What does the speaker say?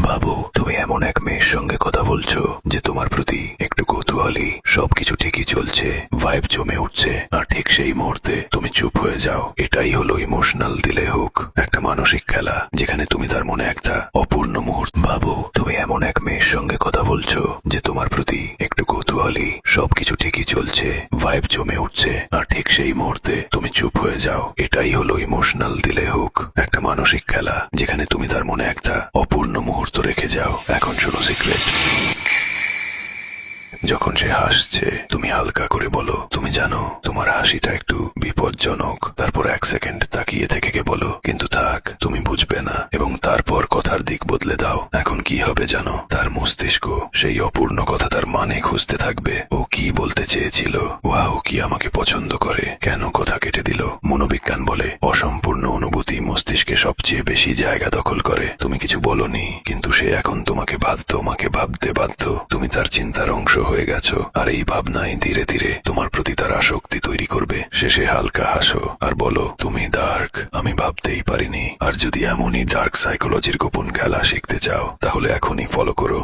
ভাবো তুমি এমন এক মেয়ের সঙ্গে কথা বলছো যে তোমার প্রতি একটু কৌতূহলী, সবকিছু ঠিকই চলছে, ভাইব জমে উঠছে, আর ঠিক সেই মুহূর্তে তুমি চুপ হয়ে যাও। এটাই হলো ইমোশনাল ডিলে হুক, একটা মানসিক খেলা যেখানে তুমি তার মনে একটা অপূর্ণ মুহূর্ত। ভাবো তুমি এমন এক মেয়ের সঙ্গে কথা বলছো যে তোমার প্রতি একটু কৌতূহলী, সবকিছু ঠিকই চলছে, ভাইব জমে উঠছে, আর ঠিক সেই মুহূর্তে তুমি চুপ হয়ে যাও। এটাই হলো ইমোশনাল ডিলে হুক, একটা মানসিক খেলা যেখানে তুমি তার মনে একটা অপূর্ণ মুহূর্ত রেখে যাও। এখন শোনো সিক্রেট। যখন সে হাসছে তুমি হালকা করে বলো, তুমি জানো তোমার হাসিটা একটু বিপজ্জনক। তারপর 1 সেকেন্ড তাকিয়ে থেকে বলো, কিন্তু থাক, তুমি বুঝবে না। এবং তারপর কথার দিক বদলে দাও। এখন কি হবে জানো? তার মস্তিষ্ক সেই অপূর্ণ কথা তার মানে খুঁজতে থাকবে। ও কি বলতে চেয়েছিল? ওয়াও, কি আমাকে পছন্দ করে, কেন কথা কেটে দিল? মনোবিজ্ঞান বলে অসম্পূর্ণ অনুভূতি মস্তিষ্কে সবচেয়ে বেশি জায়গা দখল করে। তুমি কিছু বলনি, কিন্তু সে এখন তোমাকে ভাবতে বাধ্য। তুমি তার চিন্তার অংশ হয়ে গেছো, আর এই ভাবনাই ধীরে ধীরে তোমার প্রতি তার আসক্তি তৈরি করবে। শেষে হালকা হাসো আর বলো, তুমি ডার্ক, আমি ভাবতেই পারিনি। আর যদি এমনই ডার্ক সাইকোলজির গোপন খেলা শিখতে চাও তাহলে এখনই ফলো করো